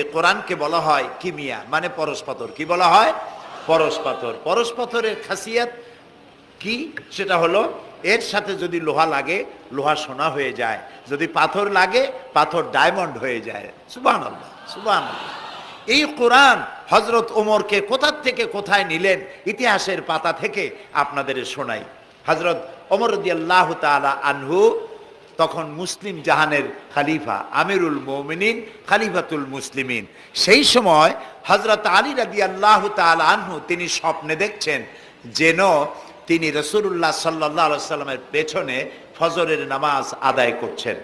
এই কোরআনকে বলা হয় কিমিয়া, মানে পরশ পাথর। কি বলা হয়? পরশ পাথর। পরশ পাথরের খাসিয়াত কি? সেটা হলো এর সাথে যদি লোহা লাগে লোহা সোনা হয়ে যায়, যদি পাথর লাগে পাথর ডায়মন্ড হয়ে যায়। সুবহানাল্লাহ, সুবহানাল্লাহ। এই কোরআন হযরত ওমরকে কোথা থেকে কোথায় নিলেন ইতিহাসের পাতা থেকে আপনাদের শোনাই। হযরত ওমর রাদিয়াল্লাহু তাআলা আনহু তখন মুসলিম জাহানের খলিফা, আমিরুল মুমিনিন, খলিফাতুল মুসলিমিন। সেই সময় হযরত আলী রাদিয়াল্লাহু তাআলা আনহু তিনি স্বপ্নে দেখছেন যেন তিনি রাসূলুল্লাহ সাল্লাল্লাহু আলাইহি সাল্লামের পেছনে ফজরের নামাজ আদায় করছেন।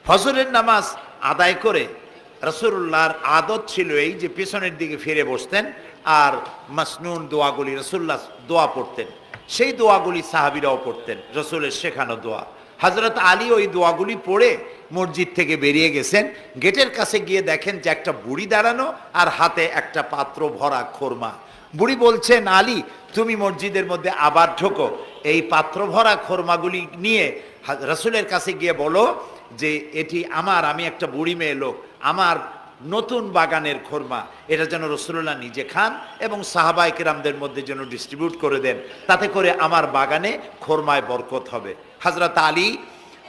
ফজরের নামাজ আদায় করে রাসূলুল্লাহর আদত ছিল এই যে পেছনের দিকে ফিরে বসতেন আর মাসনুন দোয়াগুলি রাসূলুল্লাহ দোয়া পড়তেন, সেই দোয়াগুলি সাহাবীরাও পড়তেন, রাসূলের শেখানো দোয়া। হযরত আলী ওই দোয়াগুলি পড়ে মসজিদ থেকে বেরিয়ে গেছেন। গেটের কাছে গিয়ে দেখেন যে একটা বুড়ি দাঁড়ানো আর হাতে একটা পাত্র ভরা খোরমা। বুড়ি বলছেন, আলী তুমি মসজিদের মধ্যে আবার ঢোকো, এই পাত্র ভরা খোরমাগুলি নিয়ে রাসূলের কাছে গিয়ে বলো যে এটি আমার, আমি একটা বুড়ি মেয়ে লোক, আমার নতুন বাগানের খোরমা, এটা যেন রাসূলুল্লাহ নিজে খান এবং সাহাবায়ে কেরামদের মধ্যে যেন ডিস্ট্রিবিউট করে দেন, তাতে করে আমার বাগানে খোরমায় বরকত হবে। হযরত আলী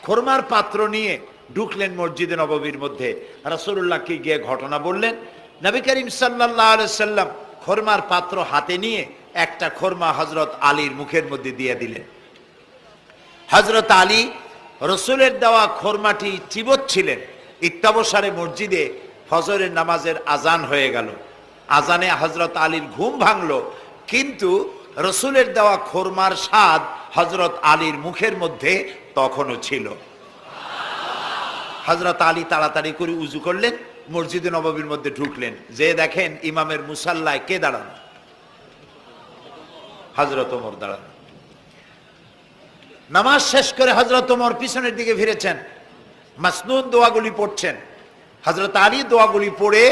খোরমার পাত্র নিয়ে ঢুকলেন মসজিদে নববীর মধ্যে। রাসূলুল্লাহকে গিয়ে ঘটনা বললেন। নবী করিম সাল্লাল্লাহু আলাইহি সাল্লাম খোরমার পাত্র হাতে নিয়ে একটা খোরমা হযরত আলীর মুখের মধ্যে দিয়ে দিলেন। হযরত আলী রাসূলের দেওয়া খোরমাটি চিবোচ্ছিলেন। ইত্তাবসারে মসজিদে ফজরের নামাজের আজান হয়ে গেল। আজানে হযরত আলীর ঘুম ভাঙলো, কিন্তু রাসূলের দেওয়া খোরমার স্বাদ হযরত আলীর মুখের মধ্যে তখনও ছিল। হযরত আলী তাড়াতাড়ি করে উযু করলেন, মসজিদে নববীর মধ্যে ঢুকলেন। যে দেখেন ইমামের মুসাল্লায় কে দাঁড়ানো? হযরত ওমর দাঁড়ানো। নামাজ শেষ করে হযরত ওমর পিছনের দিকে ফিরেছেন, মাসনুন দোয়াগুলি পড়ছেন। হযরত আলী দোয়াগুলি পড়ে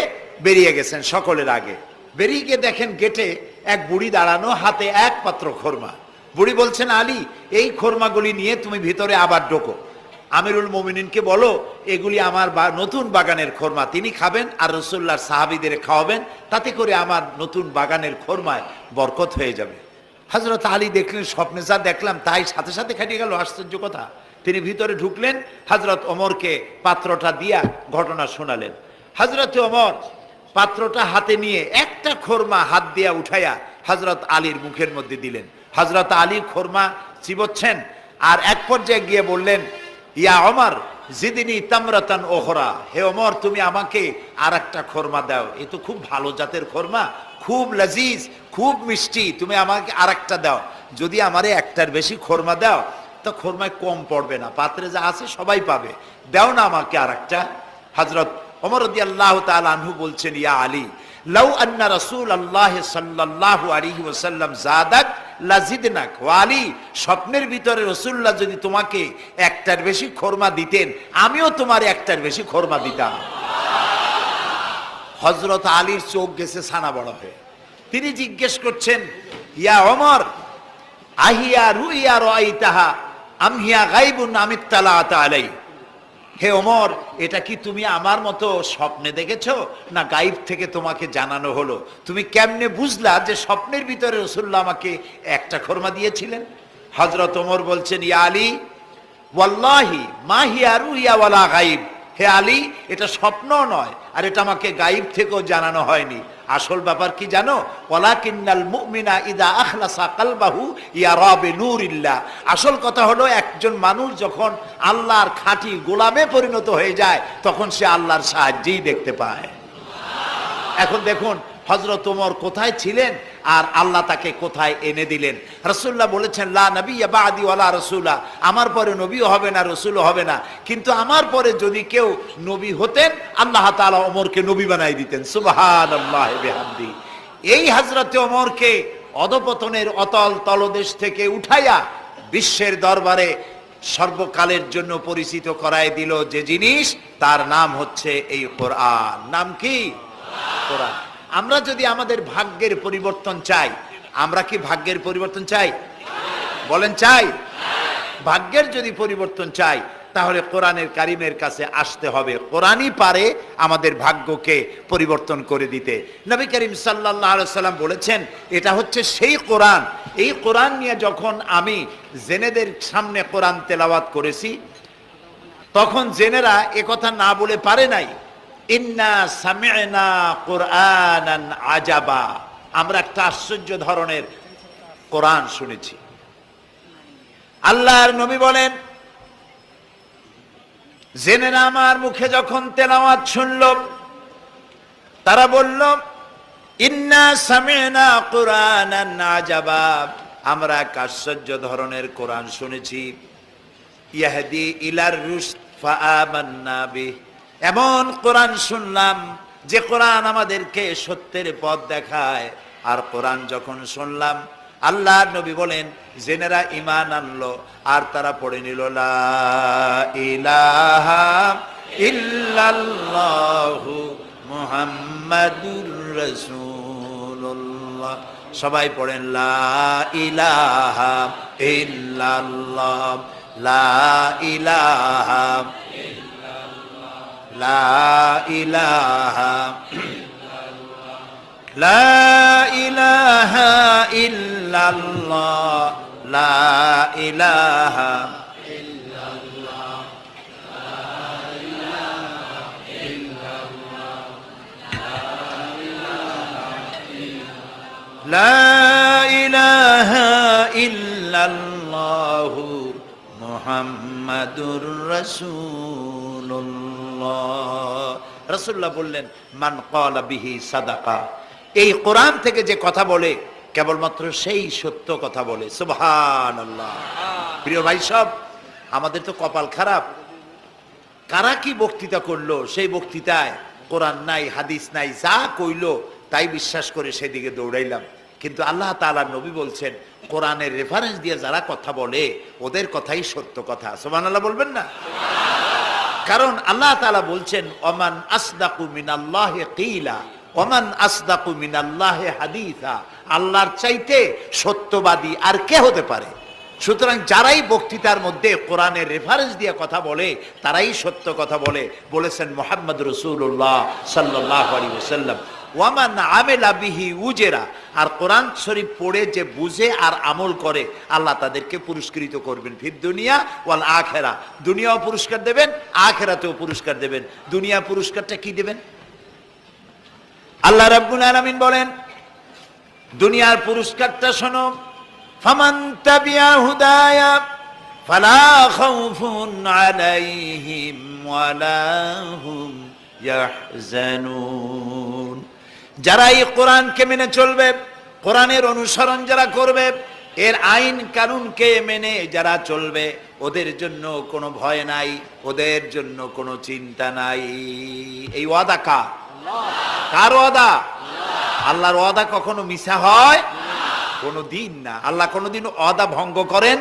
বেরিয়ে গেছেন সকলের আগে। বেরিয়ে গিয়ে দেখেন গেটে এক বুড়ি দাঁড়ানো, হাতে এক পাত্র খোরমা। বুড়ি বলছেন, আলী এই খোরমাগুলি নিয়ে তুমি ভিতরে আবার ঢোকো, আমিরুল মুমিনিনকে বলো এগুলি আমার নতুন বাগানের খোরমা, তিনি খাবেন আর রাসূলুল্লাহর সাহাবীদের খাওয়াবেন, তাতে করে আমার নতুন বাগানের খোরমায় বরকত হয়ে যাবে। হযরত আলী দেখলেন স্বপ্নে যা দেখলাম তাই সাথে সাথে খাটিয়ে গেল, আশ্চর্য কথা। তিনি ভিতরে ঢুকলেন, হযরত ওমরকে পাত্রটা দিয়া ঘটনা শোনালেন। হযরত ওমর পাত্রটা হাতে নিয়ে একটা খোরমা হাত দিয়া উঠাইয়া হযরত আলীর মুখের মধ্যে দিলেন। হযরত আলী খোরমা চিবোচ্ছেন আর এক পর্যায়ে গিয়ে বললেন, ইয়া ওমর জিদনি তামরাতান ওখরা, হে ওমর তুমি আমাকে আর একটা খোরমা দাও, এ তো খুব ভালো জাতের খোরমা, খুব লজিজ, খুব মিষ্টি, তুমি আমাকে আর একটা দাও। যদি আমারে একটার বেশি খোরমা দাও তো খোরমায় কম পড়বে না, পাত্রে যা আছে সবাই পাবে, দাও না আমাকে আর একটা। হযরত ওমর রাদিয়াল্লাহু তাআলা আনহু বলছেন, ইয়া আলী লাউ আন্না রাসূলুল্লাহ সাল্লাল্লাহু আলাইহি ওয়াসাল্লাম যাদাক লাজিদনাক। ও আলী স্বপ্নের ভিতরে রাসূলুল্লাহ যদি তোমাকে একটার বেশি খোরমা দিতেন আমিও তোমার একটার বেশি খোরমা দিতাম। হযরত আলীর চোখ গেছে ছানা বড় হয়ে। তিনি জিজ্ঞেস করছেন, ইয়া ওমর আহিয়া রুইয়া রাইতাহা আম হিয়া গায়বুন আমিত্তালাত আলাই। হে ওমর এটা কি তুমি আমার মতো স্বপ্নে দেখেছো না গায়েব থেকে তোমাকে জানানো হলো? তুমি কেমনে বুঝলা যে স্বপ্নের ভিতরে রাসূলুল্লাহ আমাকে একটা খোরমা দিয়েছিলেন? হযরত ওমর বলছেন, ইয়া আলী ওয়াল্লাহি মা হিয়া রুইয়া ওয়ালা গায়ব। হে আলী এটা স্বপ্ন নয় আর এটা আমাকে গায়েব থেকেও জানানো হয়নি। আসল ব্যাপার কি জানো? ওয়ালাকিন্নাল মুমিনা ইযা আখলাসা কলবাহু ইয়ারা বিনুরিল্লাহ। আসল কথা হলো একজন মানুষ যখন আল্লাহর খাঁটি গোলামে পরিণত হয়ে যায় তখন সে আল্লাহর সাহায্যেই দেখতে পায়। এখন দেখুন হযরত ওমর কোথায় ছিলেন আর আল্লাহ তাকে কোথায় এনে দিলেন। রাসূলুল্লাহ বলেছেন, লা নবিয়্যা বা'দি ওয়ালা রাসূলা, আমার পরে নবীও হবে না রাসূলও হবে না, কিন্তু আমার পরে যদি কেউ নবী হতেন আল্লাহ তাআলা ওমরকে নবী বানাই দিতেন। সুবহানাল্লাহি বিহামদি। এই হযরত ওমরকে অধপতনের অতল তলদেশ থেকে উঠাইয়া বিশ্বের দরবারে সর্বকালের জন্য পরিচিত করায় দিল যে জিনিস, তার নাম হচ্ছে এই কোরআন। নাম কি? কোরআন। আমরা যদি আমাদের ভাগ্যের পরিবর্তন চাই, আমরা কি ভাগ্যের পরিবর্তন চাই? বলেন চাই? ভাগ্যের যদি পরিবর্তন চাই তাহলে কোরআনের কারিমের কাছে আসতে হবে। কোরআনই পারে আমাদের ভাগ্যকে পরিবর্তন করে দিতে। নবী করিম সাল্লাল্লাহু আলাইহি সাল্লাম বলেছেন, এটা হচ্ছে সেই কোরআন, এই কোরআন নিয়ে যখন আমি জেনেদের সামনে কোরআন তেলাওয়াত করেছি, তখন জেনেরা একথা না বলে পারে নাই, ইন্না সামি'না কুরআনান আজাবা, আমরা একটা আশ্চর্য ধরনের কোরআন শুনেছি। আল্লাহর নবী বলেন, জেনেরা আমার মুখে যখন তেলাওয়াত শুনল, তারা বলল, ইন্না সামি'না কুরআনান আজাবা, আমরা এক আশ্চর্য ধরনের কোরআন শুনেছি। ইয়াহদি ইলার রুশদ ফাআমান্না বিহি, এমন কোরআন শুনলাম যে কোরআন আমাদেরকে সত্যের পথ দেখায়। আর কোরআন যখন শুনলাম, আল্লাহর নবী বলেন, জেনেরা ঈমান আনলো আর তারা পড়ে নিল লা ইলাহা ইল্লাল্লাহু মুহাম্মাদুর রাসূলুল্লাহ। সবাই পড়েন লা ইলাহা ইল্লাল্লাহ, লা ইলাহা লা ইলাহা লা ইলাহা ইল্লাল্লাহ, লা ইলাহা ইল্লাল্লাহ, লা ইলাহা ইল্লাল্লাহ মুহাম্মাদুর রাসূলুল্লাহ। রাসূলুল্লাহ বললেন, মান ক্বালা বিহি সাদাকা, এই কোরআন থেকে যে কথা বলে কেবলমাত্র সেই সত্য কথা বলে। সুবহানাল্লাহ। প্রিয় ভাই সব, আমাদের তো কপাল খারাপ, কারা কি বক্তৃতা করলো, সেই বক্তৃতায় কোরআন নাই, হাদিস নাই, যা কইলো তাই বিশ্বাস করে সেদিকে দৌড়াইলাম। কিন্তু আল্লাহ তাআলার নবী বলছেন, কোরআনের রেফারেন্স দিয়ে যারা কথা বলে ওদের কথাই সত্য কথা। সুবহানাল্লাহ বলবেন না? কারণ আল্লাহ তাআলা বলছেন, ওমান আসদাকু মিনাল্লাহি কিলা ওমান আসদাকু মিনাল্লাহি হাদিসা, আল্লাহর চাইতে সত্যবাদী আর কে হতে পারে? সুতরাং যারাই বক্তৃতার মধ্যে কোরআনের রেফারেন্স দিয়ে কথা বলে তারাই সত্য কথা বলে, বলেছেন মুহাম্মদ রাসূলুল্লাহ সাল্লাল্লাহু আলাইহি ওয়াসাল্লাম। ওয়ামান আমিলা বিহি উজরা, আর কোরআন শরীফ পড়ে যে বুঝে আর আমল করে আল্লাহ তাদেরকে পুরস্কৃত করবেন ফিদ দুনিয়া ওয়াল আখিরা, দুনিয়াও পুরস্কার দেবেন, আখিরাতেও পুরস্কার দেবেন। দুনিয়া পুরস্কারটা কি দেবেন? আল্লাহ রাব্বুল আলামিন বলেন, দুনিয়ার পুরস্কারটা শোনো, ফামান তাবিয়া হুদায়া ফালা খাউফুন আলাইহিম ওয়ালা হুম ইয়াহজানুন। যারা এই কোরআনকে মেনে চলবে, কোরআনের অনুসরণ যারা করবে, এর আইন কানুনকে মেনে যারা চলবে, ওদের জন্য কোনো ভয় নাই, ওদের জন্য কোনো চিন্তা নাই। এই ওয়াদা কার? কার ওয়াদা? আল্লাহর ওয়াদা কখনো মিছা হয়? কোনো দিন না। আল্লাহ কোনোদিন ওয়াদা ভঙ্গ করেন?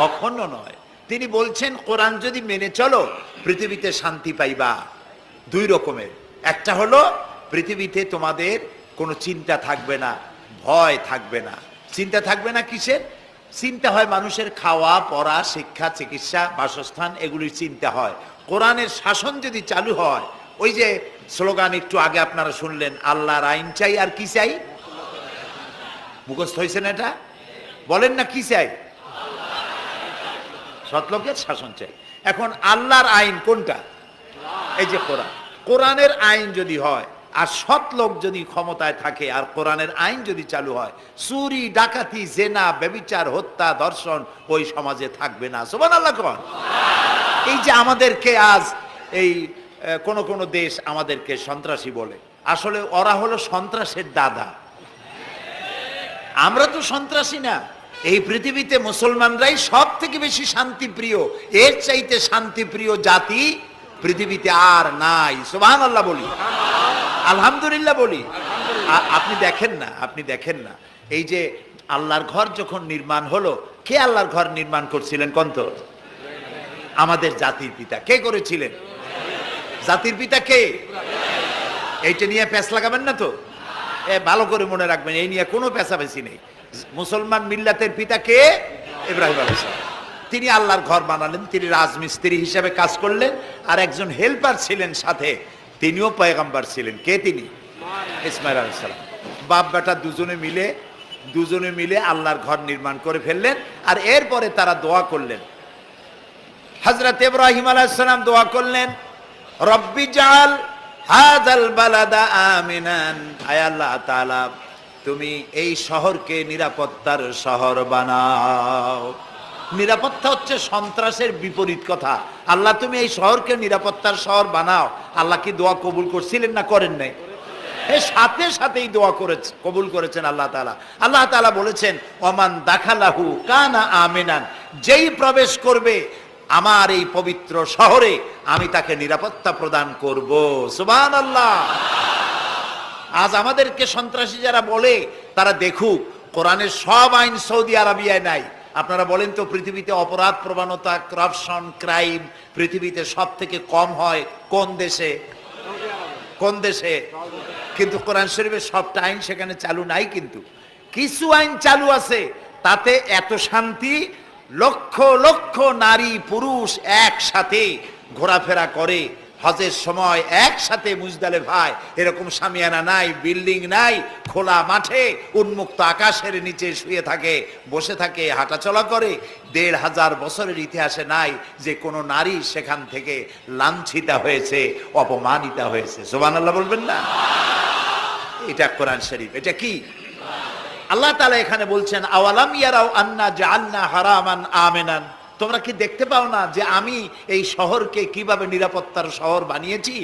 কখনো নয়। তিনি বলছেন, কোরআন যদি মেনে চলো পৃথিবীতে শান্তি পাইবা। দুই রকমের, একটা হলো পৃথিবীতে তোমাদের কোনো চিন্তা থাকবে না, ভয় থাকবে না। চিন্তা থাকবে না কিসের? চিন্তা হয় মানুষের খাওয়া পড়া, শিক্ষা, চিকিৎসা, বাসস্থান, এগুলির চিন্তা হয়। কোরআনের শাসন যদি চালু হয়, ওই যে স্লোগান একটু আগে আপনারা শুনলেন, আল্লাহর আইন চাই আর কি চাই? মুখস্থ হয়েছে না এটা? বলেন না কি চাই? সৎলোকের শাসন চাই। এখন আল্লাহর আইন কোনটা? এই যে কোরআন। কোরআনের আইন যদি হয় আর সৎ লোক যদি ক্ষমতায় থাকে আর কোরআনের আইন যদি চালু হয়, চুরি, ডাকাতি, জেনা, ব্যভিচার, হত্যা, ধর্ষণ ওই সমাজে থাকবে না। সুবহানাল্লাহ কোন। এই যে আমাদেরকে আজ এই কোন দেশ আমাদেরকে সন্ত্রাসী বলে, আসলে ওরা হলো সন্ত্রাসের দাদা। আমরা তো সন্ত্রাসী না। এই পৃথিবীতে মুসলমানরাই সব থেকে বেশি শান্তিপ্রিয়। এর চাইতে শান্তিপ্রিয় জাতি পৃথিবীতে আর নাই। সুবহানাল্লাহ বলি, আলহামদুলিল্লাহ বলি। আপনি দেখেন না, আপনি দেখেন না, এই যে আল্লাহর ঘর যখন নির্মাণ হলো, কে আল্লাহর ঘর নির্মাণ করছিলেন কোন তো? আমাদের জাতির পিতা। কে করেছিলেন? জাতির পিতা কে? এইটা নিয়ে প্যাঁচ লাগাবেন না তো, ভালো করে মনে রাখবেন, এই নিয়ে কোনো পেঁচাপেচি নেই। মুসলমান মিল্লাতের পিতা কে? ইব্রাহিম আলাইহিস সালাম। তিনি আল্লাহর ঘর বানালেন, তিনি রাজমিস্ত্রি হিসেবে কাজ করলেন, আর একজন হেল্পার ছিলেন সাথে, তিনিও পয়গম্বর ছিলেন। কে তিনি? ইসমাইল আলাইহিস সালাম। বাপ বেটা দুজনে মিলে আল্লাহর ঘর নির্মাণ করে ফেললেন। আর এরপরে তারা দোয়া করলেন। হযরত ইব্রাহিম আলাইহিস সালাম দোয়া করলেন, রব্বি জাল হাযাল বালাদা আমিনান, আয় আল্লাহ তাআলা তুমি এই শহরকে নিরাপত্তার শহর বানাও। নিরাপত্তা হচ্ছে সন্ত্রাসের বিপরীত কথা। আল্লাহ তুমি এই শহরকে নিরাপত্তার শহর বানাও। আল্লাহ কি দোয়া কবুল করছিলেন না করেন নাই? সাথে সাথেই দোয়া কবুল করেছেন আল্লাহ তাআলা। আল্লাহ তাআলা বলেছেন, ওমান দাখালাহু কানা আমিনান, যেই প্রবেশ করবে আমার এই পবিত্র শহরে আমি তাকে নিরাপত্তা প্রদান করব। সুবহানাল্লাহ। আজ আমাদেরকে সন্ত্রাসী যারা বলে, তারা দেখুক কোরআনের সব আইন সৌদি আরবিয়ায় নাই। আপনারা বলেন তো, পৃথিবীতে অপরাধ প্রবণতা, করাপশন, ক্রাইম পৃথিবীতে সব থেকে কম হয় কোন দেশে? কোন দেশে? কিন্তু কোরআন শরীফের সবটা আইন সেখানে চালু নাই। কিন্তু কিছু আইন চালু আছে, তাতে এত শান্তি, লক্ষ লক্ষ নারী পুরুষ একসাথে ঘোরাফেরা করে হজের সময়, একসাথে মুজদালিফায়। এরকম শামিয়ানা নাই, বিল্ডিং নাই, খোলা মাঠে উন্মুক্ত আকাশের নিচে শুয়ে থাকে, বসে থাকে, হাঁটাচলা করে। ১৫০০ বছরের ইতিহাসে নাই যে কোনো নারী সেখান থেকে লাঞ্ছিতা হয়েছে, অপমানিতা হয়েছে। সুবহানাল্লাহ বলবেন না? এটা কোরআন শরীফ। এটা কি? আল্লাহ তাআলা এখানে বলছেন, আওয়ালাম ইয়ারাও আন্না জাআলনা হারামান আমিনান, তোমরা কি দেখতে পাও না যে আমি এই শহরকে কিভাবে নিরাপত্তার শহর বানিয়েছি?